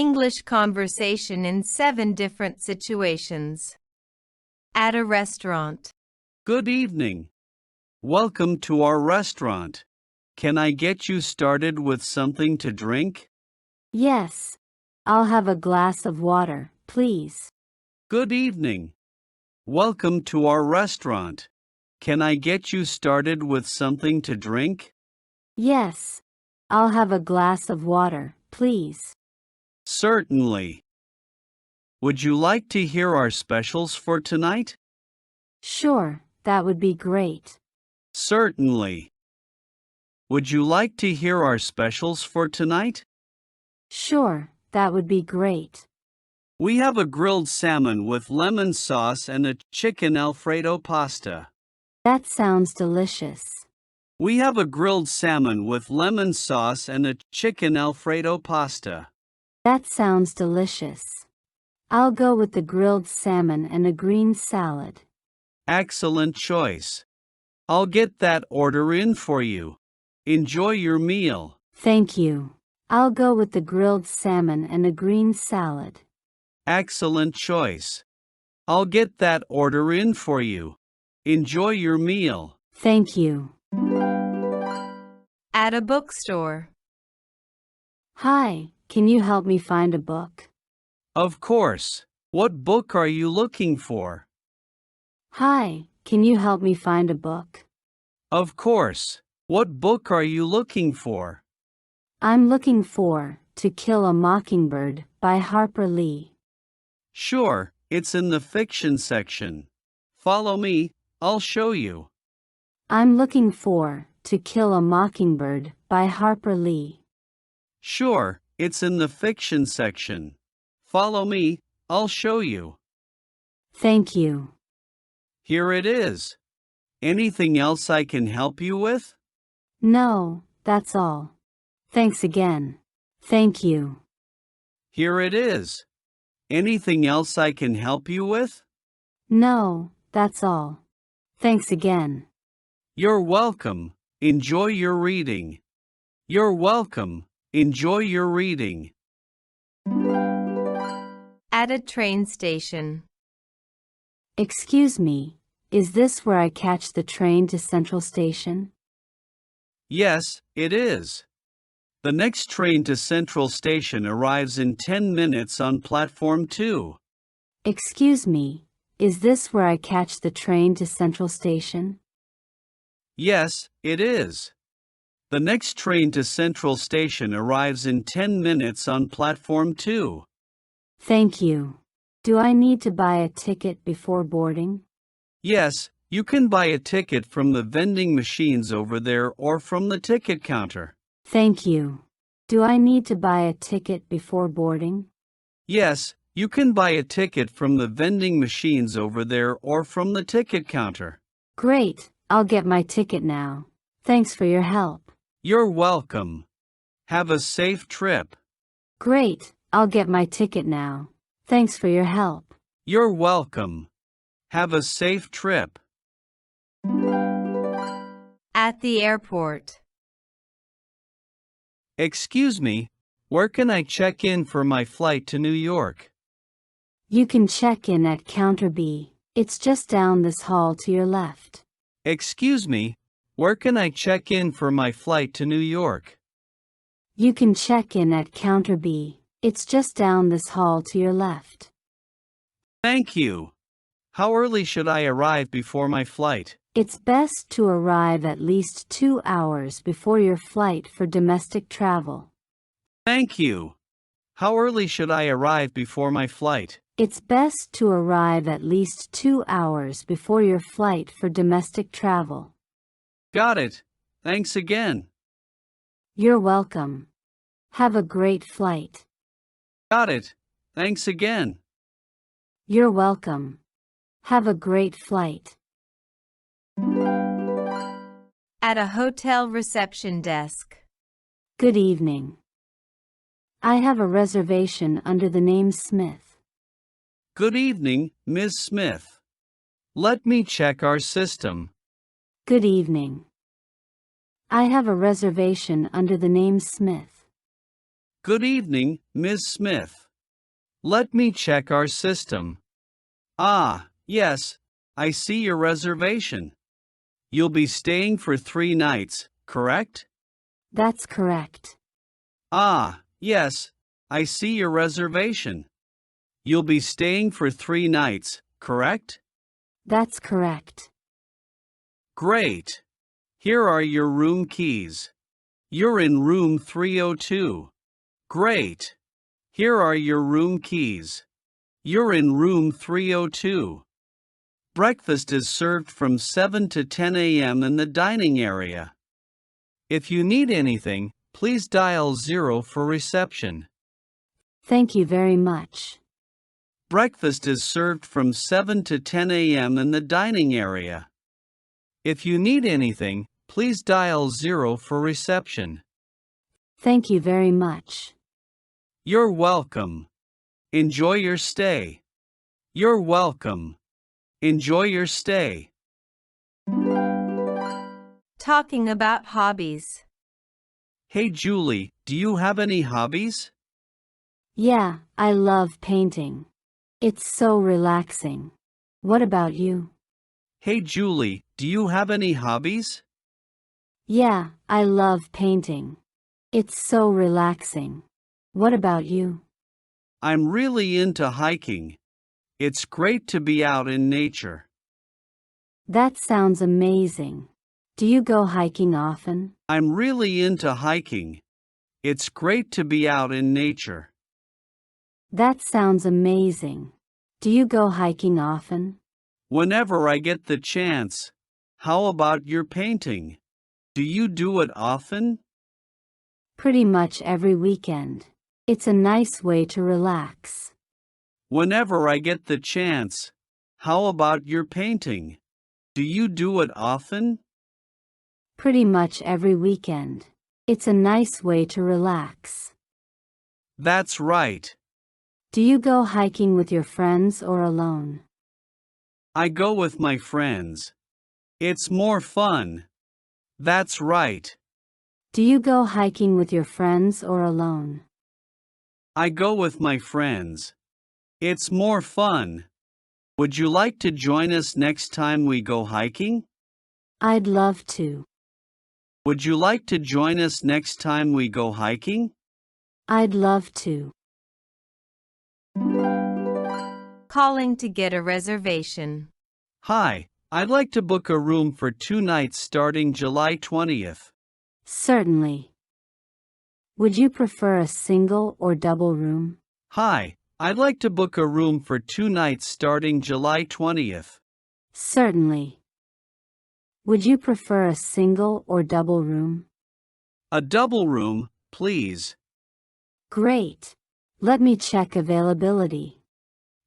English conversation in 7 different situations. At a restaurant. Good evening. Welcome to our restaurant. Can I get you started with something to drink? Yes. I'll have a glass of water, please. Good evening. Welcome to our restaurant. Can I get you started with something to drink? Yes. I'll have a glass of water, please. Certainly. Would you like to hear our specials for tonight? Sure, that would be great. Certainly. Would you like to hear our specials for tonight? Sure, that would be great. We have a grilled salmon with lemon sauce and a chicken Alfredo pasta. That sounds delicious. We have a grilled salmon with lemon sauce and a chicken Alfredo pasta. That sounds delicious. I'll go with the grilled salmon and a green salad. Excellent choice. I'll get that order in for you. Enjoy your meal. Thank you. I'll go with the grilled salmon and a green salad. Excellent choice. I'll get that order in for you. Enjoy your meal. Thank you. At a bookstore. Hi, can you help me find a book? Of course. What book are you looking for? Hi, can you help me find a book? Of course. What book are you looking for? I'm looking for To Kill a Mockingbird by Harper Lee. Sure, it's in the fiction section. Follow me, I'll show you. I'm looking for To Kill a Mockingbird by Harper Lee. Sure, it's in the fiction section. Follow me, I'll show you. Thank you. Here it is. Anything else I can help you with? No, that's all. Thanks again. Thank you. Here it is. Anything else I can help you with? No, that's all. Thanks again. You're welcome. Enjoy your reading. You're welcome. Enjoy your reading. At a train station. Excuse me, is this where I catch the train to Central Station? Yes, it is. The next train to Central Station arrives in 10 minutes on platform 2. Excuse me, is this where I catch the train to Central Station? Yes, it is. The next train to Central Station arrives in 10 minutes on platform 2. Thank you. Do I need to buy a ticket before boarding? Yes, you can buy a ticket from the vending machines over there or from the ticket counter. Thank you. Do I need to buy a ticket before boarding? Yes, you can buy a ticket from the vending machines over there or from the ticket counter. Great, I'll get my ticket now. Thanks for your help. You're welcome. Have a safe trip. Great, I'll get my ticket now. Thanks for your help. You're welcome. Have a safe trip. At the airport. Excuse me, where can I check in for my flight to New York? You can check in at Counter B. It's just down this hall to your left. Excuse me, where can I check in for my flight to New York? You can check in at Counter B. It's just down this hall to your left. Thank you. How early should I arrive before my flight? It's best to arrive at least 2 hours before your flight for domestic travel. Thank you. How early should I arrive before my flight? It's best to arrive at least 2 hours before your flight for domestic travel. Got it. Thanks again. You're welcome. Have a great flight. Got it. Thanks again. You're welcome. Have a great flight. At a hotel reception desk. Good evening. I have a reservation under the name Smith. Good evening, Ms. Smith. Let me check our system. Good evening. I have a reservation under the name Smith. Good evening, Ms. Smith. Let me check our system. Ah, yes, I see your reservation. You'll be staying for 3 nights, correct? That's correct. Ah, yes, I see your reservation. You'll be staying for 3 nights, correct? That's correct. Great. Here are your room keys. You're in room 302. Great. Here are your room keys. You're in room 302. Breakfast is served from 7 to 10 a.m. in the dining area. If you need anything, please dial 0 for reception. Thank you very much. Breakfast is served from 7 to 10 a.m. in the dining area. If you need anything, please dial 0 for reception. Thank you very much. You're welcome. Enjoy your stay. You're welcome. Enjoy your stay. Talking about hobbies. Hey Julie, do you have any hobbies? Yeah, I love painting. It's so relaxing. What about you? Hey Julie, do you have any hobbies? Yeah, I love painting. It's so relaxing. What about you? I'm really into hiking. It's great to be out in nature. That sounds amazing. Do you go hiking often? I'm really into hiking. It's great to be out in nature. That sounds amazing. Do you go hiking often? Whenever I get the chance. How about your painting? Do you do it often? Pretty much every weekend. It's a nice way to relax. Whenever I get the chance. How about your painting? Do you do it often? Pretty much every weekend. It's a nice way to relax. That's right. Do you go hiking with your friends or alone? I go with my friends. It's more fun. That's right. Do you go hiking with your friends or alone? I go with my friends. It's more fun. Would you like to join us next time we go hiking? I'd love to. Would you like to join us next time we go hiking? I'd love to. Calling to get a reservation. Hi, I'd like to book a room for 2 nights starting July 20th. Certainly. Would you prefer a single or double room? Hi, I'd like to book a room for 2 nights starting July 20th. Certainly. Would you prefer a single or double room? A double room, please. Great. Let me check availability.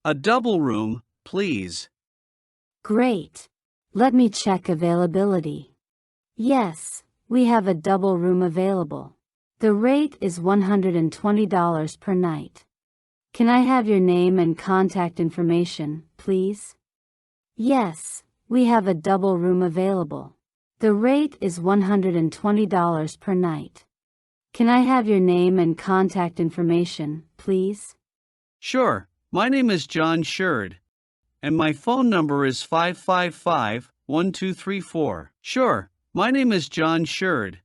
A double room, please. Great. Let me check availability. Yes, we have a double room available. The rate is $120 per night. Can I have your name and contact information, please? Yes, we have a double room available. The rate is $120 per night. Can I have your name and contact information, please? Sure, my name is John Sherd, and my phone number is 555-1234. Sure, my name is John Sherd,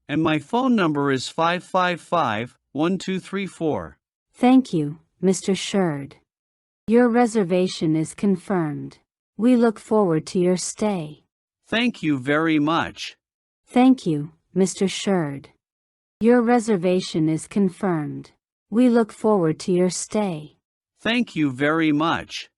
and my phone number is 555-1234. Thank you, Mr. Sherd. Your reservation is confirmed. We look forward to your stay. Thank you very much. Thank you, Mr. Sherd. Your reservation is confirmed. We look forward to your stay. Thank you very much.